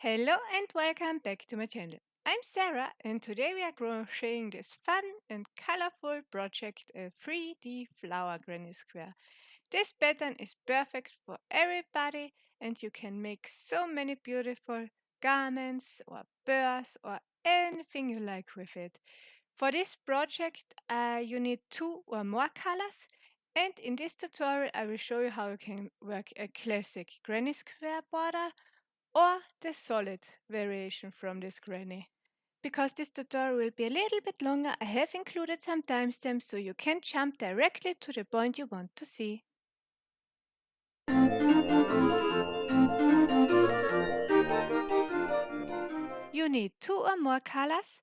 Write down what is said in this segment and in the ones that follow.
Hello and welcome back to my channel. I'm Sarah and today we are crocheting this fun and colorful project, a 3D flower granny square. This pattern is perfect for everybody and you can make so many beautiful garments or birds or anything you like with it. For this project you need 2 or more colors, and in this tutorial I will show you how you can work a classic granny square border or the solid variation from this granny. Because this tutorial will be a little bit longer, I have included some timestamps so you can jump directly to the point you want to see. You need 2 or more colors,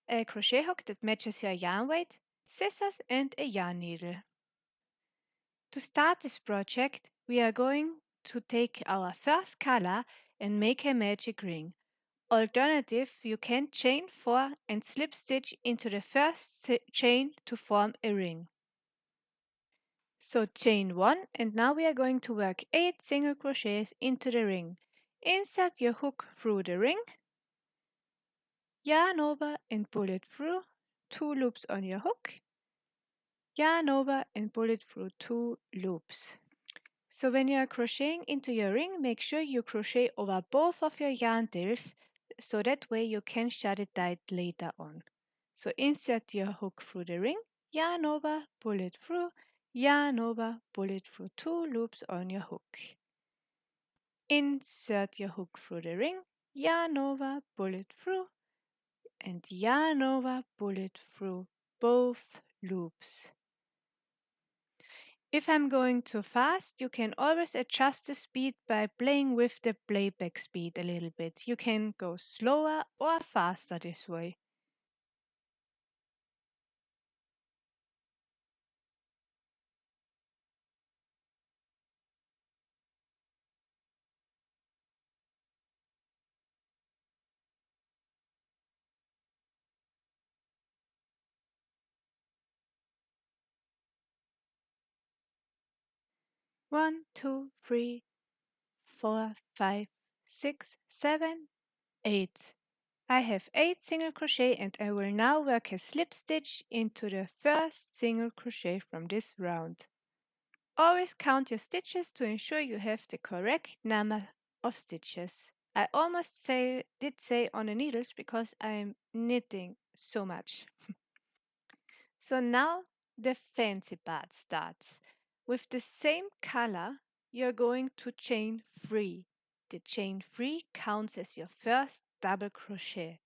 a crochet hook that matches your yarn weight, scissors and a yarn needle. To start this project, we are going to take our first color and make a magic ring. Alternative, you can chain 4 and slip stitch into the first chain to form a ring. So chain 1, and now we are going to work 8 single crochets into the ring. Insert your hook through the ring, yarn over and pull it through, 2 loops on your hook, yarn over and pull it through 2 loops. So when you are crocheting into your ring, make sure you crochet over both of your yarn tails so that way you can shut it tight later on. So insert your hook through the ring, yarn over, pull it through, yarn over, pull it through 2 loops on your hook. Insert your hook through the ring, yarn over, pull it through, and yarn over, pull it through both loops. If I'm going too fast, you can always adjust the speed by playing with the playback speed a little bit. You can go slower or faster this way. One, two, three, 4, 5, 6, 7, 8. I have 8 single crochet and I will now work a slip stitch into the first single crochet from this round. Always count your stitches to ensure you have the correct number of stitches. I almost did say on the needles because I'm knitting so much. So now the fancy part starts. With the same color, you're going to chain 3. The chain 3 counts as your first double crochet.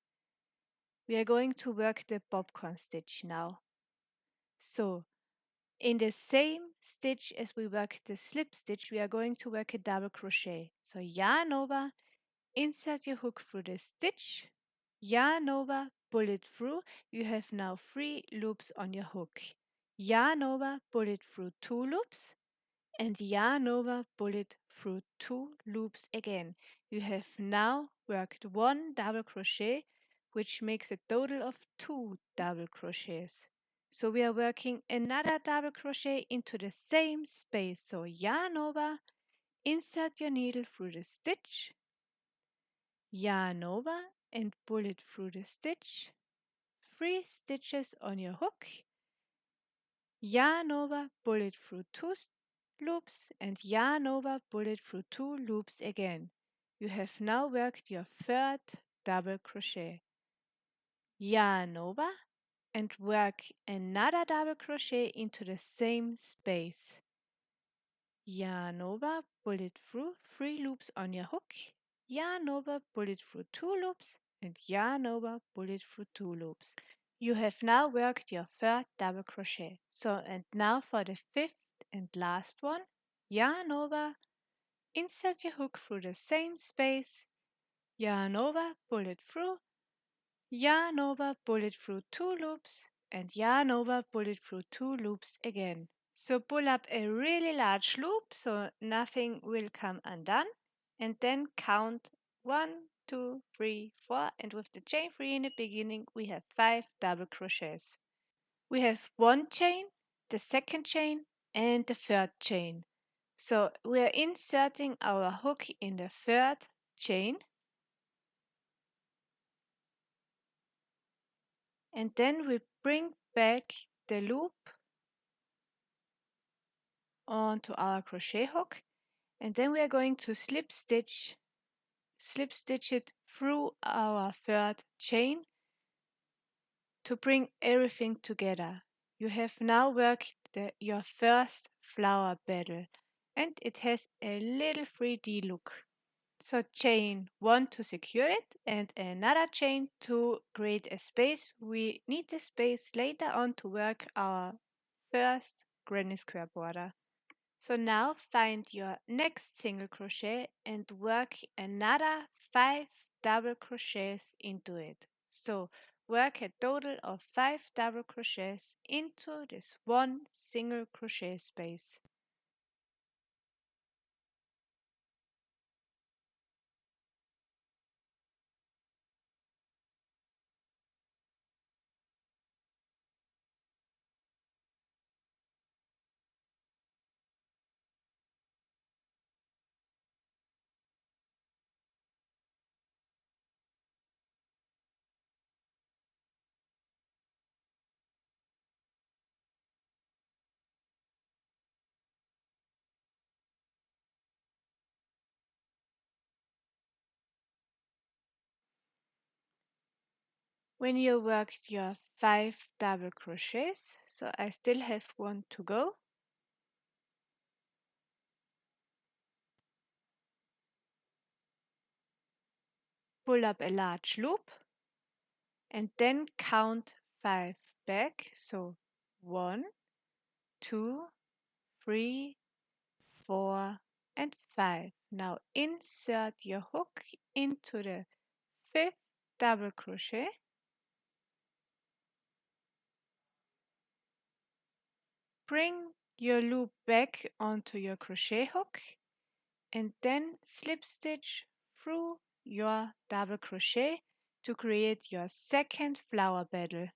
We are going to work the popcorn stitch now. So in the same stitch as we work the slip stitch, we are going to work a double crochet. So yarn over, insert your hook through the stitch, yarn over, pull it through. You have now 3 loops on your hook. Yarn over, pull it through 2 loops, and yarn over, pull it through 2 loops again. You have now worked 1 double crochet, which makes a total of 2 double crochets. So we are working another double crochet into the same space. So yarn over, insert your needle through the stitch, yarn over and pull it through the stitch, 3 stitches on your hook, yarn over, pull it through 2 loops, and yarn over, pull it through 2 loops again. You have now worked your third double crochet. Yarn over and work another double crochet into the same space. Yarn over, pull it through 3 loops on your hook, yarn over, pull it through 2 loops, and yarn over, pull it through 2 loops. You have now worked your third double crochet. So, and now for the 5th and last one, yarn over, insert your hook through the same space, yarn over, pull it through, yarn over, pull it through 2 loops, and yarn over, pull it through 2 loops again. So pull up a really large loop so nothing will come undone, and then count 1, 2, 3, 4, and with the chain 3 in the beginning we have 5 double crochets. We have one chain, the second chain, and the third chain. So we are inserting our hook in the third chain, and then we bring back the loop onto our crochet hook, and then we are going to slip stitch it through our third chain to bring everything together. You have now worked your first flower petal, and it has a little 3D look. So chain 1 to secure it and another chain to create a space. We need the space later on to work our first granny square border. So now find your next single crochet and work another 5 double crochets into it. So work a total of 5 double crochets into this one single crochet space. When you worked your 5 double crochets, so I still have one to go, pull up a large loop and then count 5 back. So 1, 2, 3, 4, and 5. Now insert your hook into the 5th double crochet. Bring your loop back onto your crochet hook and then slip stitch through your double crochet to create your second flower petal.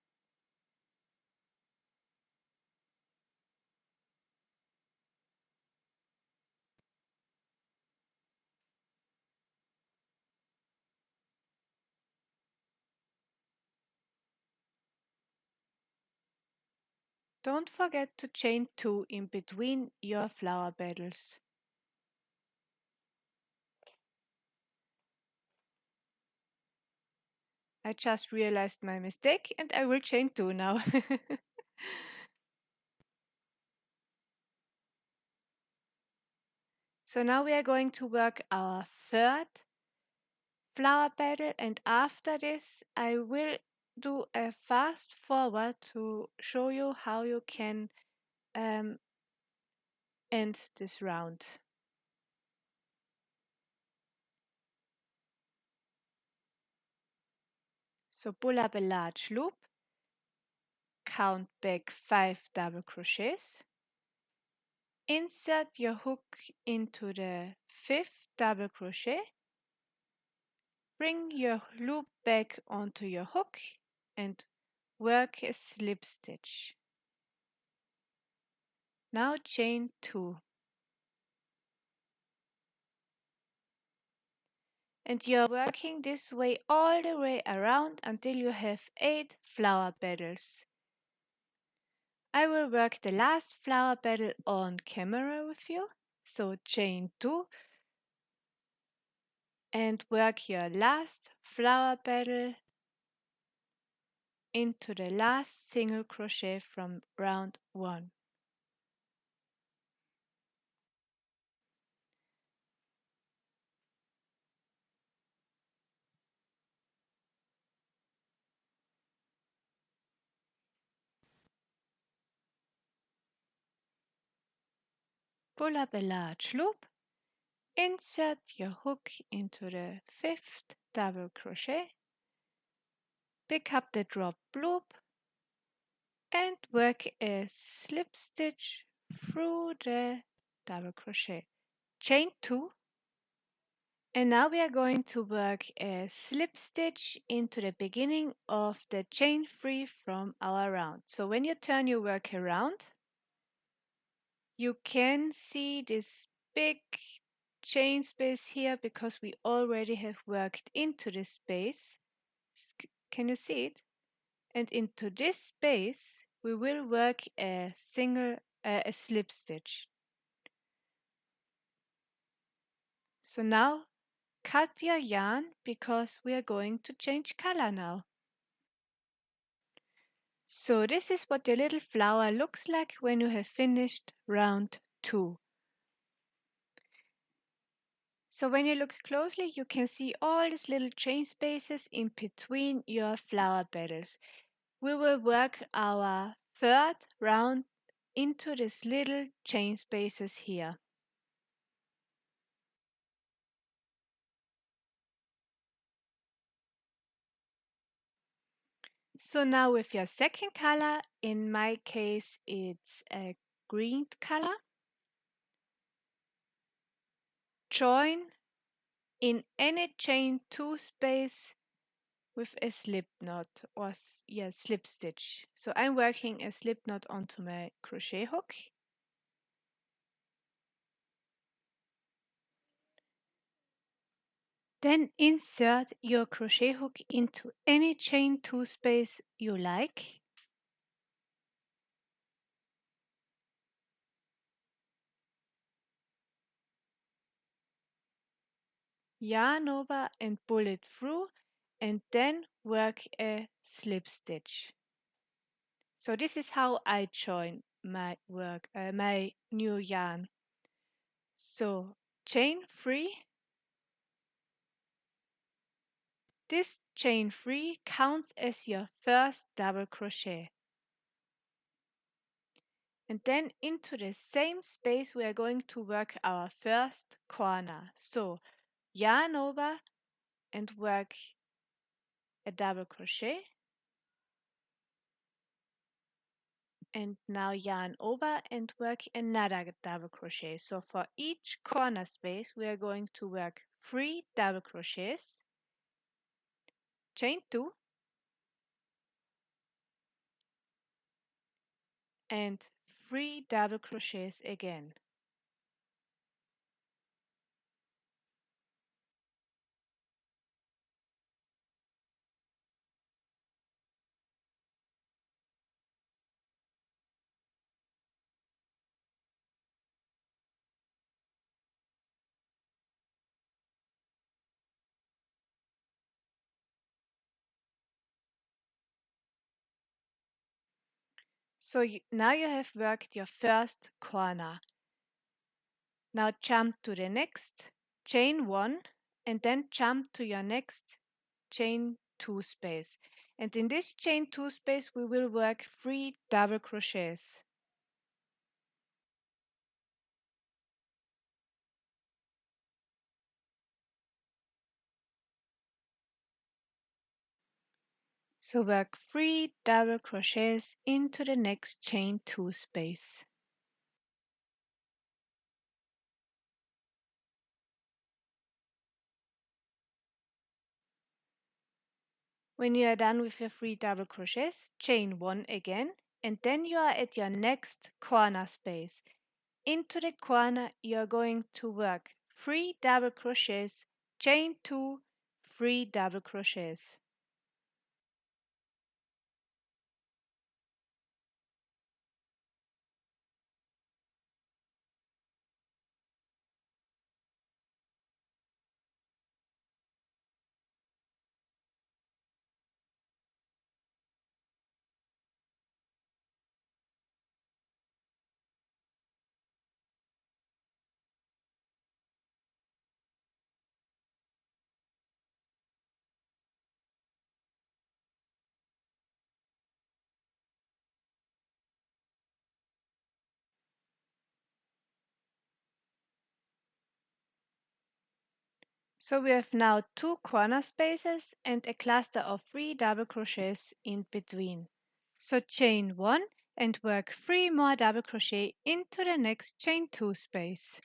Don't forget to chain 2 in between your flower petals. I just realized my mistake and I will chain 2 now. So now we are going to work our third flower petal, and after this I will do a fast forward to show you how you can end this round. So pull up a large loop, count back 5 double crochets, insert your hook into the 5th double crochet, bring your loop back onto your hook and work a slip stitch. Now chain 2. And you're working this way all the way around until you have 8 flower petals. I will work the last flower petal on camera with you. So chain 2 and work your last flower petal into the last single crochet from round 1. Pull up a large loop, insert your hook into the 5th double crochet, pick up the drop loop and work a slip stitch through the double crochet. Chain 2, and now we are going to work a slip stitch into the beginning of the chain 3 from our round. So when you turn your work around, you can see this big chain space here because we already have worked into this space. Can you see it? and into this space we will work a slip stitch. So now cut your yarn because we are going to change color now. So this is what your little flower looks like when you have finished round 2. So when you look closely, you can see all these little chain spaces in between your flower petals. We will work our third round into these little chain spaces here. So now with your second color, in my case it's a green color, join in any chain 2 space with a slip knot or slip stitch. So I'm working a slip knot onto my crochet hook. Then insert your crochet hook into any chain 2 space you like. Yarn over and pull it through and then work a slip stitch. So this is how I join my my new yarn. So chain 3. This chain 3 counts as your first double crochet. And then into the same space we are going to work our first corner. So yarn over and work a double crochet, and now yarn over and work another double crochet. So for each corner space we are going to work 3 double crochets, chain 2 and 3 double crochets again. So now you have worked your first corner. Now jump to the next, chain 1 and then jump to your next chain 2 space. And in this chain 2 space we will work 3 double crochets. So work 3 double crochets into the next chain 2 space. When you are done with your 3 double crochets, chain 1 again, and then you are at your next corner space. Into the corner you are going to work 3 double crochets, chain 2, 3 double crochets. So we have now 2 corner spaces and a cluster of 3 double crochets in between. So chain 1 and work 3 more double crochet into the next chain 2 space.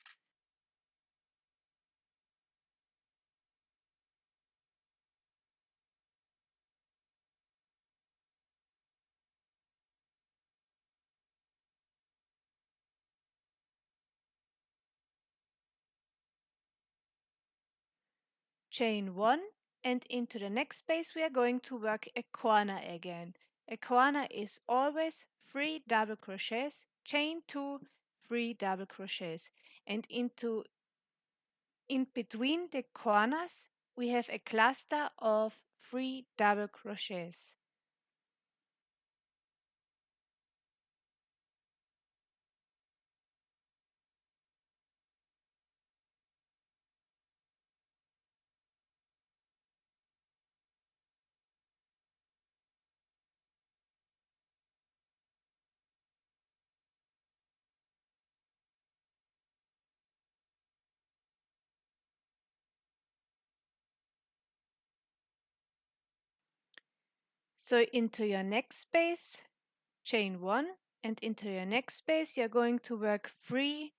Chain 1 and into the next space we are going to work a corner again. A corner is always 3 double crochets, chain 2, 3 double crochets, and in between the corners we have a cluster of 3 double crochets. So into your next space, chain 1, and into your next space you're going to work 3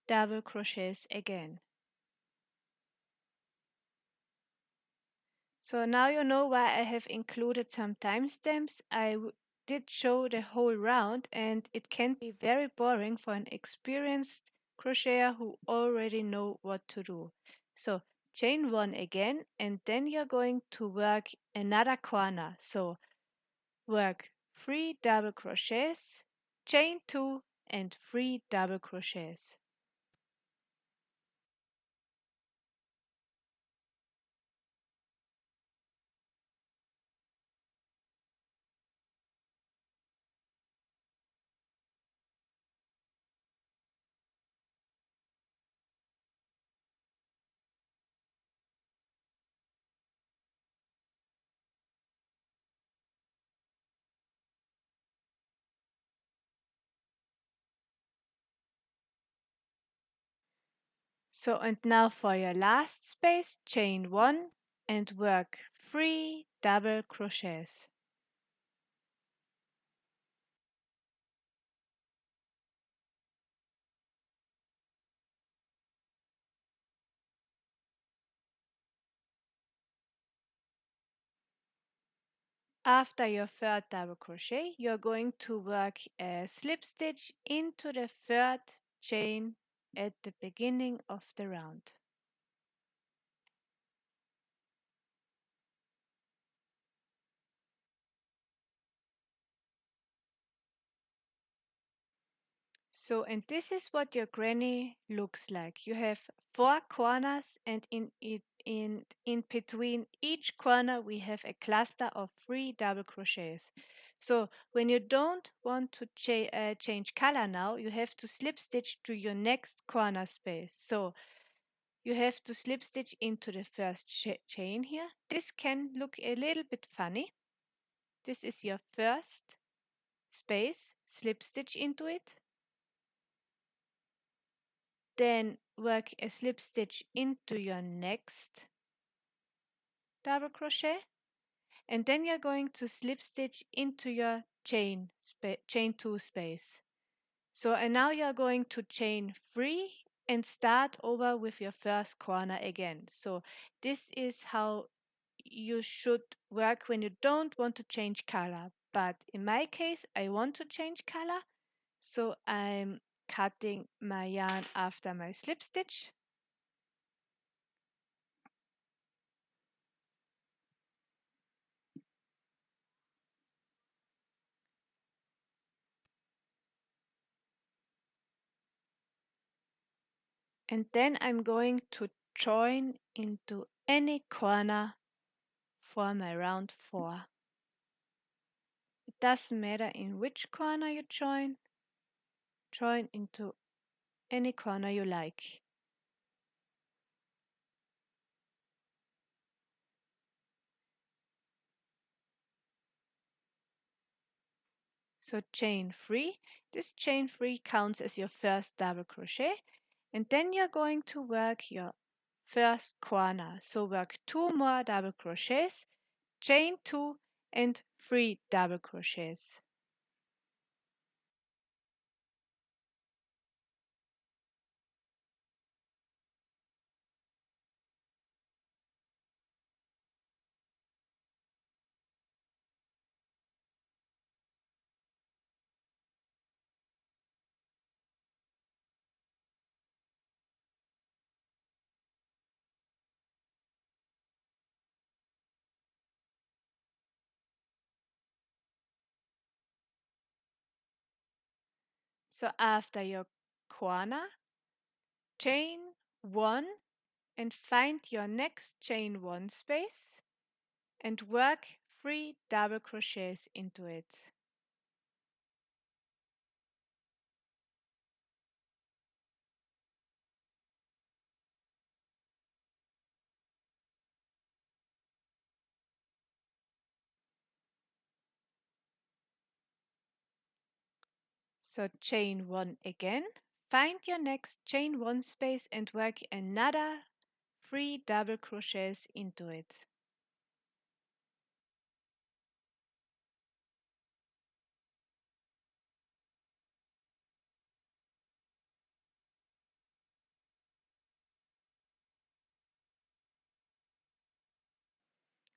double crochets again. So now you know why I have included some timestamps. I did show the whole round and it can be very boring for an experienced crocheter who already know what to do. So chain 1 again and then you're going to work another corner. So work 3 double crochets, chain 2 and 3 double crochets. So and now for your last space, chain 1 and work 3 double crochets. After your third double crochet, you're going to work a slip stitch into the third chain at the beginning of the round. So, and this is what your granny looks like. You have 4 corners, and in between each corner we have a cluster of 3 double crochets. So when you don't want to change color now, you have to slip stitch to your next corner space. So you have to slip stitch into the first chain here. This can look a little bit funny. This is your first space, slip stitch into it. Then work a slip stitch into your next double crochet, and then you're going to slip stitch into your chain 2 space. So and now you're going to chain 3 and start over with your first corner again. So this is how you should work when you don't want to change color. But in my case, I want to change color, so I'm cutting my yarn after my slip stitch. And then I'm going to join into any corner for my round 4. It doesn't matter in which corner you join into any corner you like. So chain 3, this chain 3 counts as your first double crochet, and then you're going to work your first corner. So work 2 more double crochets, chain 2 and 3 double crochets. So after your corner, chain 1 and find your next chain 1 space and work 3 double crochets into it. So chain 1 again, find your next chain 1 space and work another 3 double crochets into it.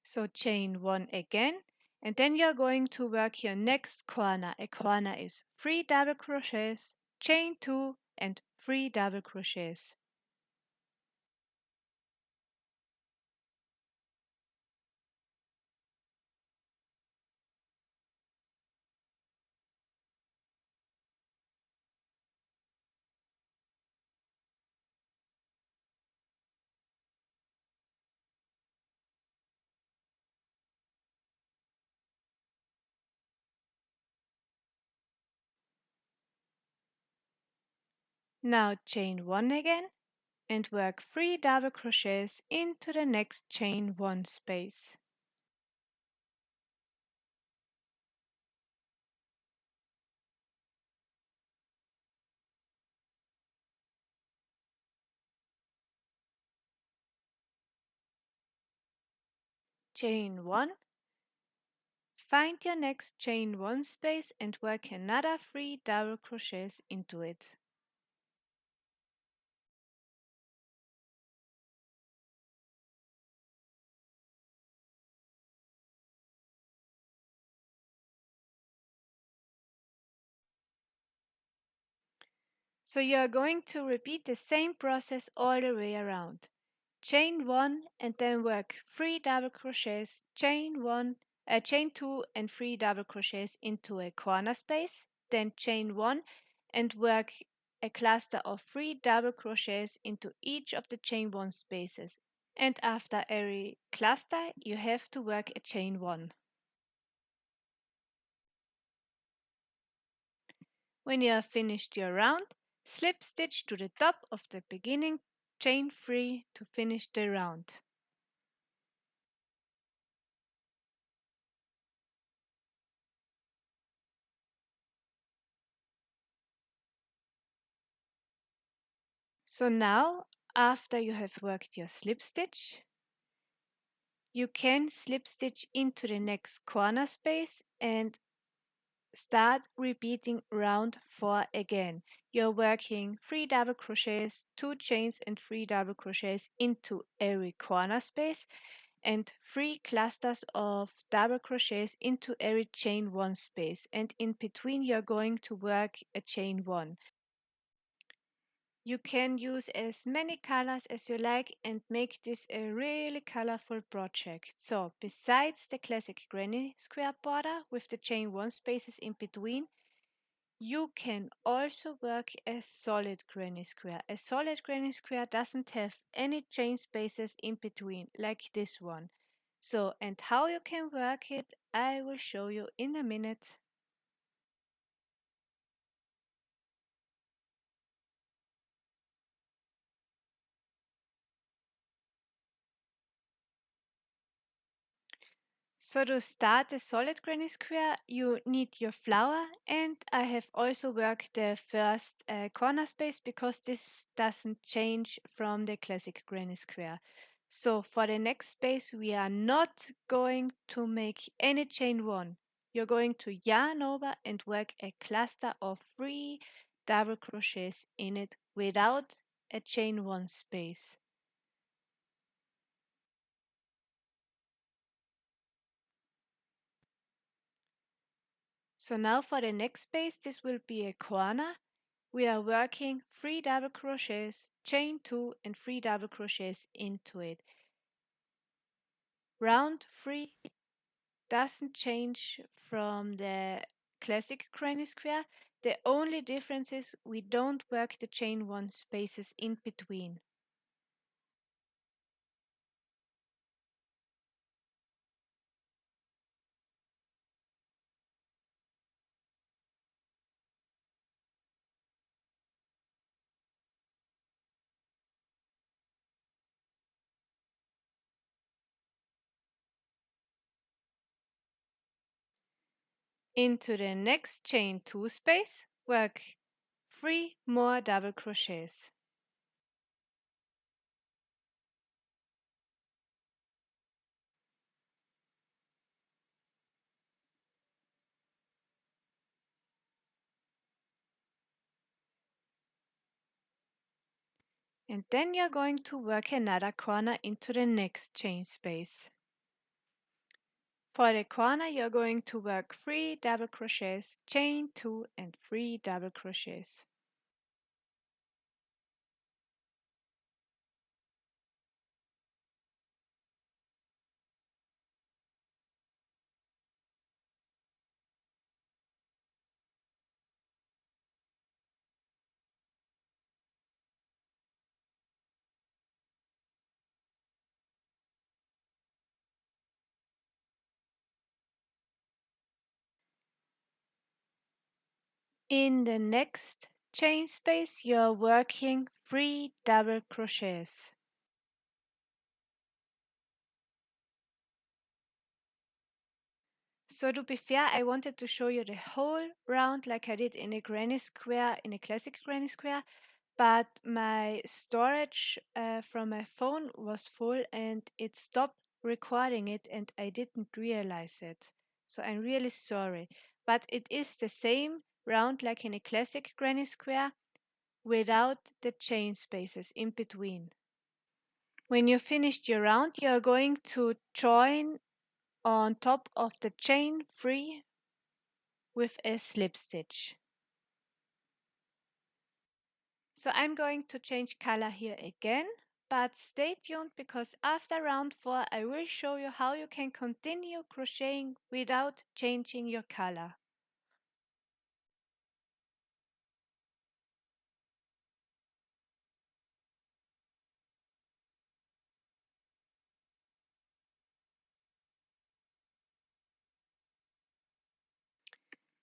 So chain 1 again, and then you're going to work your next corner. A corner is 3 double crochets, chain 2 and 3 double crochets. Now chain 1 again and work 3 double crochets into the next chain 1 space. Chain 1, find your next chain 1 space and work another 3 double crochets into it. So you are going to repeat the same process all the way around. Chain 1 and then work 3 double crochets, chain 2 and 3 double crochets into a corner space, then chain 1 and work a cluster of 3 double crochets into each of the chain 1 spaces. And after every cluster, you have to work a chain 1. When you have finished your round, slip stitch to the top of the beginning chain 3 to finish the round. So now, after you have worked your slip stitch, you can slip stitch into the next corner space and start repeating round 4 again. You're working 3 double crochets, 2 chains and 3 double crochets into every corner space and 3 clusters of double crochets into every chain 1 space, and in between you're going to work a chain 1. You can use as many colors as you like and make this a really colorful project. So besides the classic granny square border with the chain 1 spaces in between, you can also work a solid granny square. A solid granny square doesn't have any chain spaces in between like this one. So, and how you can work it, I will show you in a minute. So to start a solid granny square, you need your flower, and I have also worked the first corner space because this doesn't change from the classic granny square. So for the next space, we are not going to make any chain 1. You're going to yarn over and work a cluster of 3 double crochets in it without a chain 1 space. So now for the next space, this will be a corner. We are working 3 double crochets, chain 2 and 3 double crochets into it. Round 3 doesn't change from the classic granny square. The only difference is we don't work the chain 1 spaces in between. Into the next chain 2 space, work 3 more double crochets. And then you're going to work another corner into the next chain space. For the corner, you're going to work 3 double crochets, chain 2 and 3 double crochets. In the next chain space, you're working 3 double crochets. So to be fair, I wanted to show you the whole round like I did in a granny square, in a classic granny square, but my storage from my phone was full and it stopped recording it and I didn't realize it. So I'm really sorry. But it is the same round like in a classic granny square without the chain spaces in between. When you finished your round, you are going to join on top of the chain 3 with a slip stitch. So I'm going to change color here again, but stay tuned because after round 4 I will show you how you can continue crocheting without changing your color.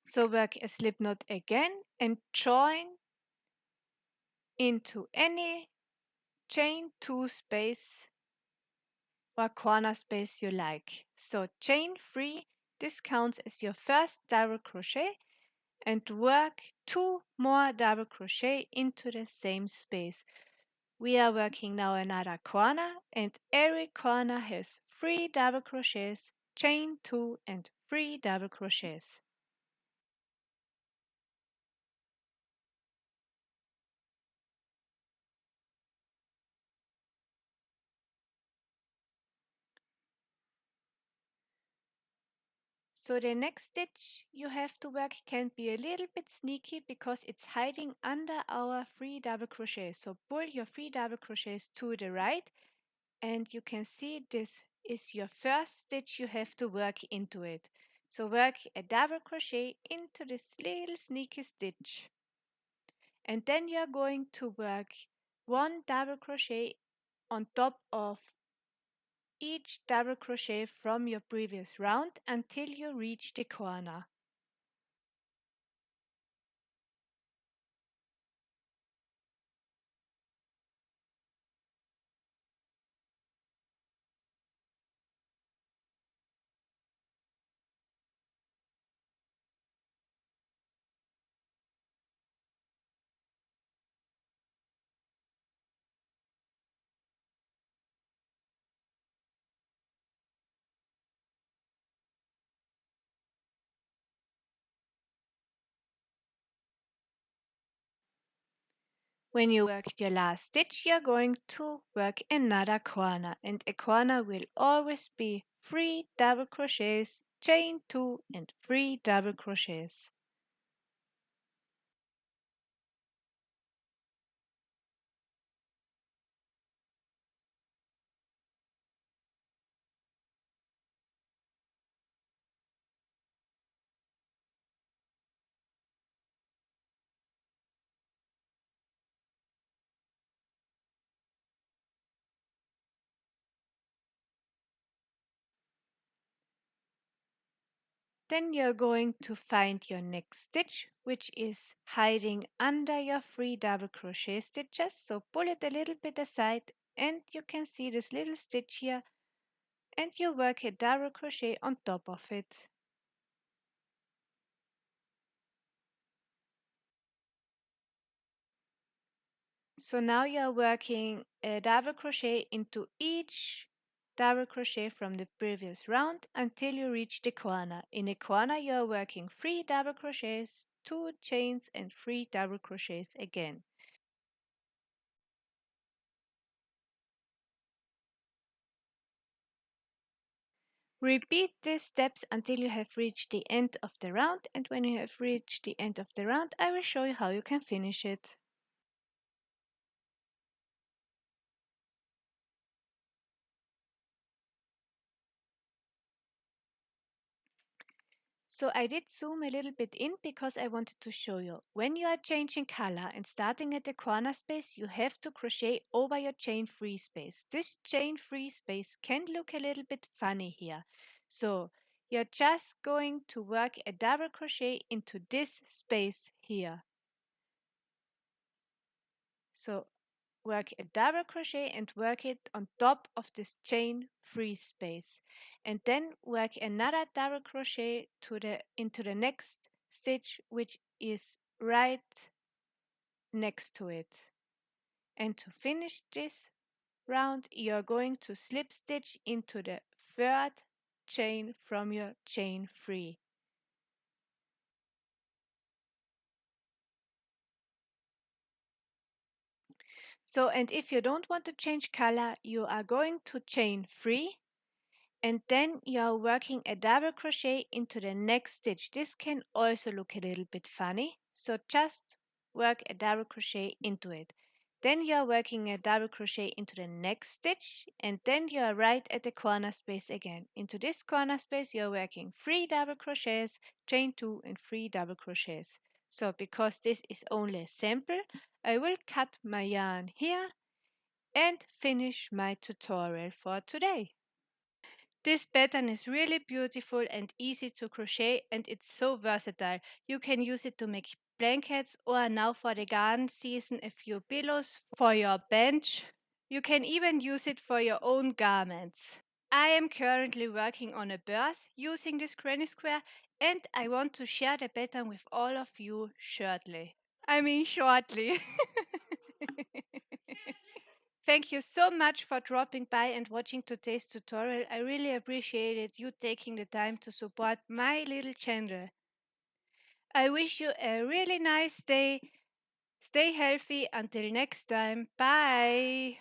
So work a slip knot again and join into any chain 2 space or corner space you like. So chain 3, this counts as your first double crochet, and work 2 more double crochet into the same space. We are working now another corner and every corner has 3 double crochets, chain 2 and 3 double crochets. So the next stitch you have to work can be a little bit sneaky because it's hiding under our 3 double crochets. So pull your 3 double crochets to the right and you can see this is your first stitch you have to work into it. So work a double crochet into this little sneaky stitch. And then you're going to work 1 double crochet on top of each double crochet from your previous round until you reach the corner. When you worked your last stitch, you're going to work another corner, and a corner will always be 3 double crochets, chain 2 and 3 double crochets. Then you're going to find your next stitch, which is hiding under your 3 double crochet stitches. So pull it a little bit aside and you can see this little stitch here, and you work a double crochet on top of it. So now you are working a double crochet into each double crochet from the previous round until you reach the corner. In the corner you are working 3 double crochets, 2 chains and 3 double crochets again. Repeat these steps until you have reached the end of the round, and when you have reached the end of the round I will show you how you can finish it. So I did zoom a little bit in because I wanted to show you. When you are changing color and starting at the corner space, you have to crochet over your chain free space. This chain free space can look a little bit funny here. So you're just going to work a double crochet into this space here. So work a double crochet and work it on top of this chain free space, and then work another double crochet into the next stitch, which is right next to it. And to finish this round you're going to slip stitch into the third chain from your chain free. So, and if you don't want to change color, you are going to chain free, and then you are working a double crochet into the next stitch. This can also look a little bit funny, so just work a double crochet into it. Then you are working a double crochet into the next stitch, and then you are right at the corner space again. Into this corner space you are working 3 double crochets, chain 2 and 3 double crochets. So because this is only a sample, I will cut my yarn here and finish my tutorial for today. This pattern is really beautiful and easy to crochet, and it's so versatile. You can use it to make blankets, or now for the garden season a few pillows for your bench. You can even use it for your own garments. I am currently working on a purse using this granny square, and I want to share the pattern with all of you shortly. Shortly. Thank you so much for dropping by and watching today's tutorial. I really appreciated you taking the time to support my little channel. I wish you a really nice day. Stay healthy until next time. Bye.